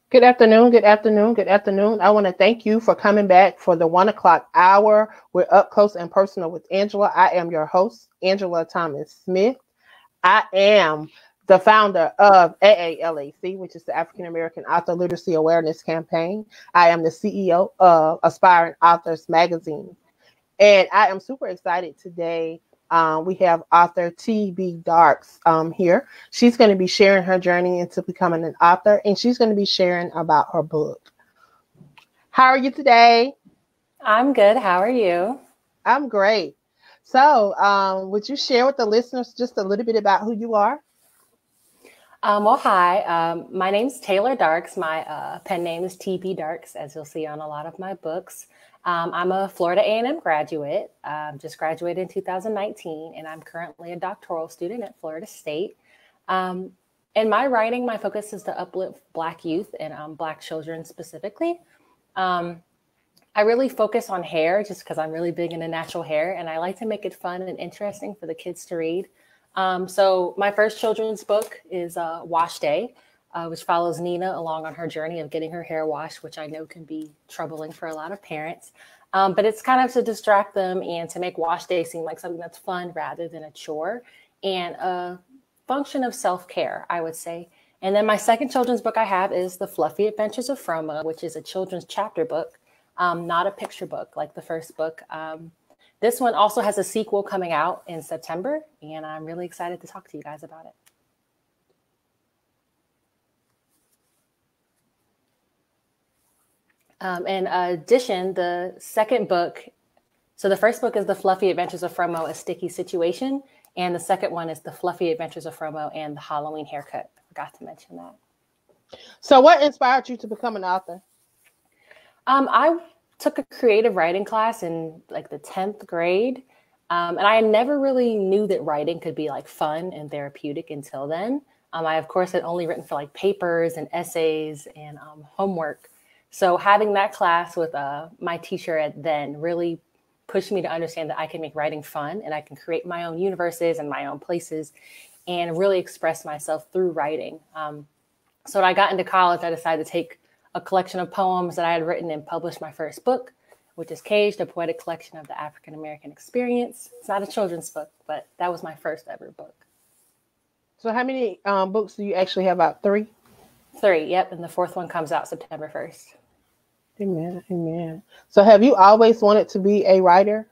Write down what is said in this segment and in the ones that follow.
Good afternoon, good afternoon, good afternoon. I want to thank you for coming back for the 1 o'clock hour. We're up close and personal with Angela. I am your host, Angela Thomas Smith. I am the founder of AALAC, which is the African American Author Literacy Awareness Campaign. I am the CEO of Aspiring Authors Magazine. And I am super excited today. We have author T.B. Darks here. She's going to be sharing her journey into becoming an author, and she's going to be sharing about her book. How are you today? I'm good. How are you? I'm great. So, would you share with the listeners just a little bit about who you are? Hi. My name's Taylor Darks. My pen name is TP Darks, as you'll see on a lot of my books. I'm a Florida A&M graduate. Just graduated in 2019, and I'm currently a doctoral student at Florida State. In my writing, my focus is to uplift Black youth and Black children specifically. I really focus on hair just because I'm really big into natural hair, and I like to make it fun and interesting for the kids to read. So my first children's book is Wash Day, which follows Nina along on her journey of getting her hair washed, which I know can be troubling for a lot of parents. But it's kind of to distract them and to make Wash Day seem like something that's fun rather than a chore and a function of self-care, I would say. And then my second children's book I have is The Fluffy Adventures of Fromo, which is a children's chapter book, not a picture book like the first book. This one also has a sequel coming out in September, and I'm really excited to talk to you guys about it. In addition, the second book, so the first book is The Fluffy Adventures of Fromo, A Sticky Situation, and the second one is The Fluffy Adventures of Fromo and the Halloween Haircut. I forgot to mention that. So, what inspired you to become an author? I took a creative writing class in like the 10th grade. And I never really knew that writing could be like fun and therapeutic until then. I, of course, had only written for like papers and essays and homework. So having that class with my teacher at then really pushed me to understand that I can make writing fun and I can create my own universes and my own places and really express myself through writing. So when I got into college, I decided to take a collection of poems that I had written and published my first book, which is Caged, a poetic collection of the African American experience. It's not a children's book, but that was my first ever book. So, how many books do you actually have out? Three? Three, yep. And the fourth one comes out September 1st. Amen. Amen. So, have you always wanted to be a writer?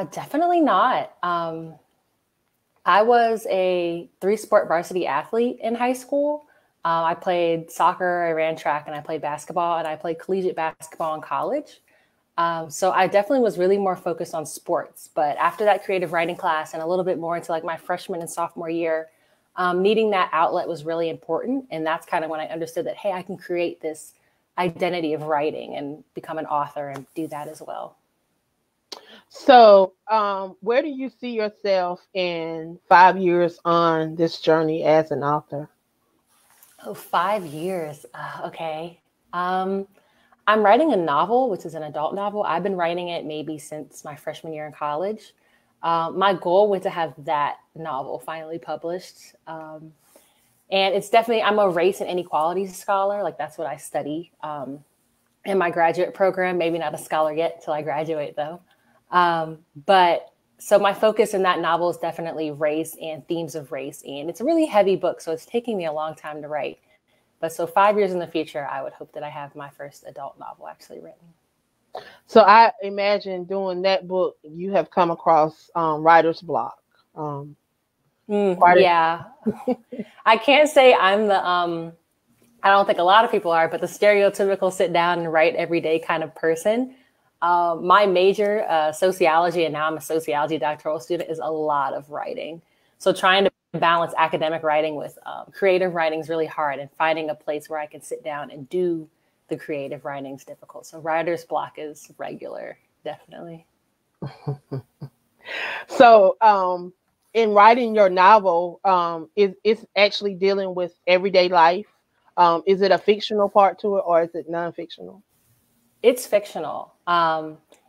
Definitely not. I was a 3-sport varsity athlete in high school. I played soccer, I ran track, and I played basketball, and I played collegiate basketball in college. So I definitely was really more focused on sports. But after that creative writing class and a little bit more into like my freshman and sophomore year, needing that outlet was really important. And that's kind of when I understood that, hey, I can create this identity of writing and become an author and do that as well. So, where do you see yourself in 5 years on this journey as an author? Oh, 5 years. Okay. I'm writing a novel, which is an adult novel. I've been writing it maybe since my freshman year in college. My goal was to have that novel finally published. And it's definitely, I'm a race and inequalities scholar. Like that's what I study in my graduate program. Maybe not a scholar yet till I graduate though. But so my focus in that novel is definitely race and themes of race. And it's a really heavy book. So it's taking me a long time to write. But so 5 years in the future, I would hope that I have my first adult novel actually written. So, I imagine doing that book, you have come across writer's block. Quite a, Yeah. I can't say I'm the, I don't think a lot of people are, but the stereotypical sit down and write every day kind of person. My major, sociology, and now I'm a sociology doctoral student, is a lot of writing. So trying to balance academic writing with creative writing is really hard, and finding a place where I can sit down and do the creative writing is difficult. So writer's block is regular, definitely. so, in writing your novel, it's actually dealing with everyday life. Is it a fictional part to it, or is it non-fictional? It's fictional.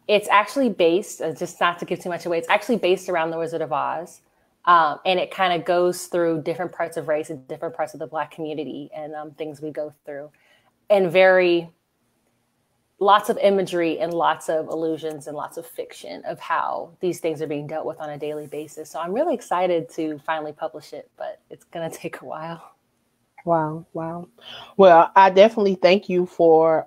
It's actually based, just not to give too much away, it's actually based around The Wizard of Oz. And it kind of goes through different parts of race and different parts of the Black community and things we go through. And lots of imagery and lots of illusions and lots of fiction of how these things are being dealt with on a daily basis. So I'm really excited to finally publish it, but it's going to take a while. Wow. Wow. Well, I definitely thank you for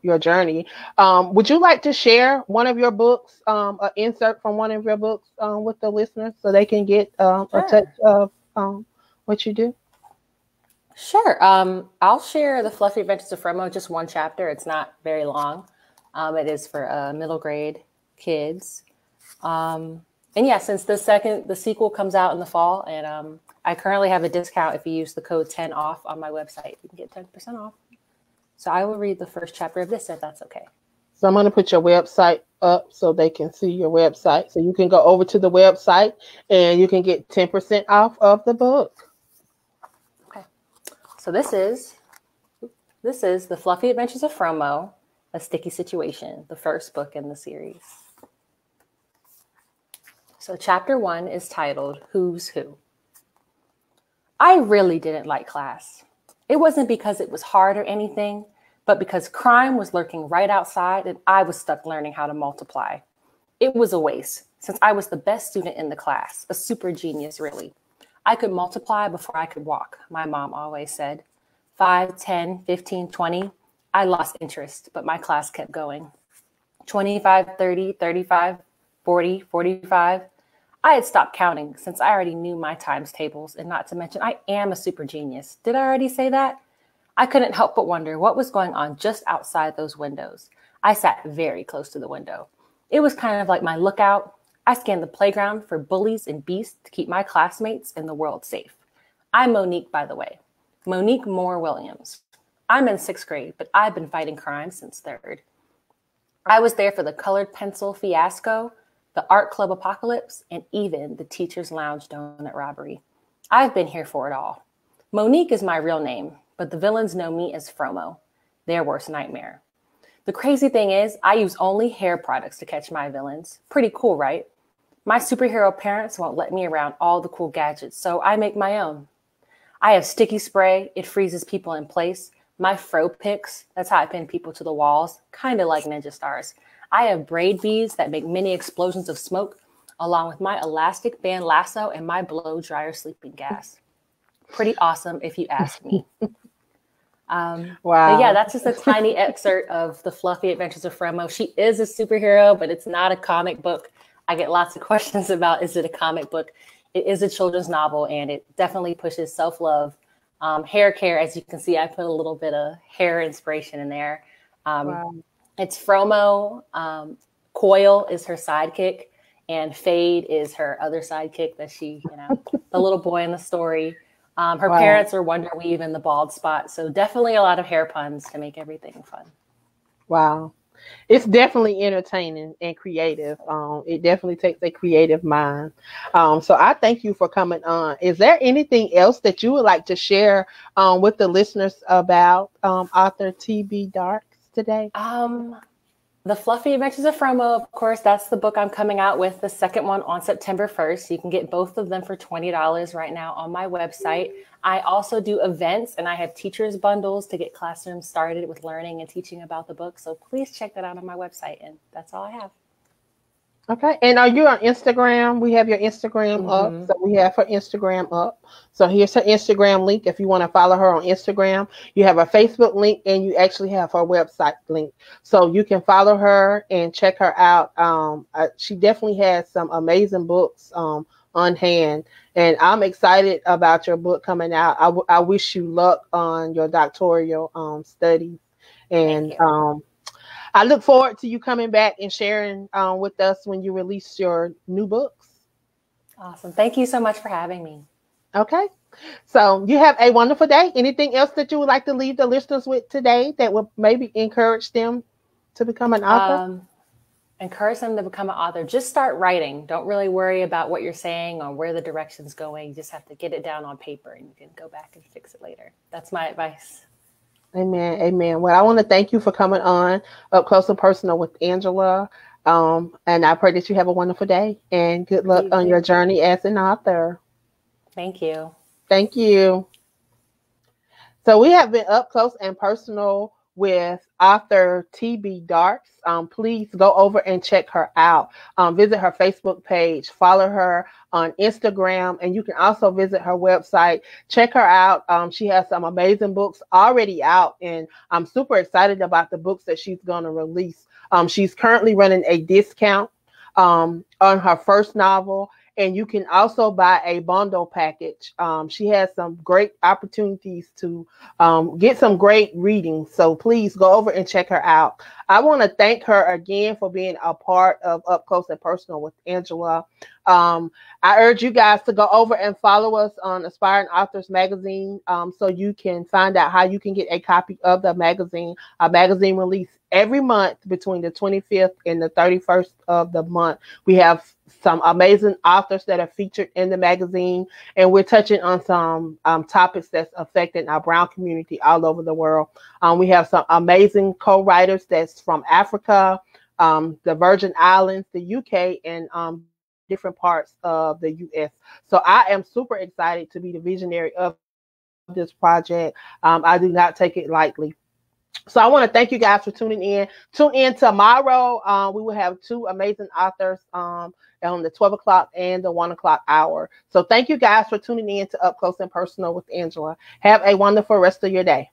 your journey. Would you like to share one of your books, an insert from one of your books with the listeners so they can get a touch of what you do? Sure. I'll share The Fluffy Adventures of Fromo, just one chapter. It's not very long. It is for middle grade kids. And yeah, since the sequel comes out in the fall, and I currently have a discount if you use the code 10OFF on my website. You can get 10% off. So I will read the first chapter of this, if that's okay. So I'm going to put your website up so they can see your website. So you can go over to the website and you can get 10% off of the book. Okay. So this is The Fluffy Adventures of Fromo, A Sticky Situation, the first book in the series. So chapter 1 is titled Who's Who. I really didn't like class. It wasn't because it was hard or anything, but because crime was lurking right outside and I was stuck learning how to multiply. It was a waste, since I was the best student in the class, a super genius, really. I could multiply before I could walk, my mom always said. 5, 10, 15, 20. I lost interest, but my class kept going. 25, 30, 35, 40, 45. I had stopped counting since I already knew my times tables, and not to mention I am a super genius. Did I already say that? I couldn't help but wonder what was going on just outside those windows. I sat very close to the window. It was kind of like my lookout. I scanned the playground for bullies and beasts to keep my classmates and the world safe. I'm Monique, by the way. Monique Moore Williams. I'm in 6th grade, but I've been fighting crime since 3rd. I was there for the colored pencil fiasco, the art club apocalypse, and even the teacher's lounge donut robbery. I've been here for it all. Monique is my real name, but the villains know me as Fromo, their worst nightmare. The crazy thing is, I use only hair products to catch my villains. Pretty cool, right? My superhero parents won't let me around all the cool gadgets, so I make my own. I have sticky spray. It freezes people in place. My fro picks, that's how I pin people to the walls, kind of like ninja stars. I have braid beads that make mini explosions of smoke, along with my elastic band lasso and my blow dryer sleeping gas. Pretty awesome, if you ask me. Wow. But yeah, that's just a tiny excerpt of The Fluffy Adventures of Fromo. She is a superhero, but it's not a comic book. I get lots of questions about, is it a comic book? It is a children's novel, and it definitely pushes self-love. Hair care, as you can see, I put a little bit of hair inspiration in there. Wow. It's Fromo. Coil is her sidekick, and Fade is her other sidekick that she, the little boy in the story. Her parents are Wonder Weave and the Bald Spot. So definitely a lot of hair puns to make everything fun. Wow. It's definitely entertaining and creative. It definitely takes a creative mind. So I thank you for coming on. Is there anything else that you would like to share with the listeners about author T.B. Darks today? The Fluffy Adventures of Fromo, of course, that's the book I'm coming out with, the second one on September 1st. You can get both of them for $20 right now on my website. I also do events, and I have teachers bundles to get classrooms started with learning and teaching about the book. So please check that out on my website, and that's all I have. Okay. And are you on Instagram? We have your Instagram up. So we have her Instagram up. So here's her Instagram link. If you want to follow her on Instagram, you have a Facebook link, and you actually have her website link. So you can follow her and check her out. She definitely has some amazing books on hand. And I'm excited about your book coming out. I wish you luck on your doctoral studies. And I look forward to you coming back and sharing with us when you release your new books. Awesome. Thank you so much for having me. Okay. So you have a wonderful day. Anything else that you would like to leave the listeners with today that would maybe encourage them to become an author? Encourage them to become an author. Just start writing. Don't really worry about what you're saying or where the direction's going. You just have to get it down on paper, and you can go back and fix it later. That's my advice. Amen. Amen. Well, I want to thank you for coming on Up Close and Personal with Angela. And I pray that you have a wonderful day and good luck on your journey as an author. Thank you. Thank you. So we have been up close and personal with author TB Darks. Please go over and check her out. Visit her Facebook page, follow her on Instagram, and you can also visit her website. Check her out. She has some amazing books already out, and I'm super excited about the books that she's going to release. She's currently running a discount on her first novel. And you can also buy a bundle package. She has some great opportunities to get some great reading. So please go over and check her out. I want to thank her again for being a part of Up Close and Personal with Angela. I urge you guys to go over and follow us on Aspiring Authors Magazine so you can find out how you can get a copy of the magazine. A magazine release every month between the 25th and the 31st of the month. We have some amazing authors that are featured in the magazine, and we're touching on some topics that's affecting our brown community all over the world. We have some amazing co-writers that's from Africa, the Virgin Islands, the UK, and different parts of the US. So I am super excited to be the visionary of this project. I do not take it lightly. So I want to thank you guys for tuning in. Tune in tomorrow. We will have two amazing authors on the 12 o'clock and the 1 o'clock hour. So thank you guys for tuning in to Up Close and Personal with Angela. Have a wonderful rest of your day.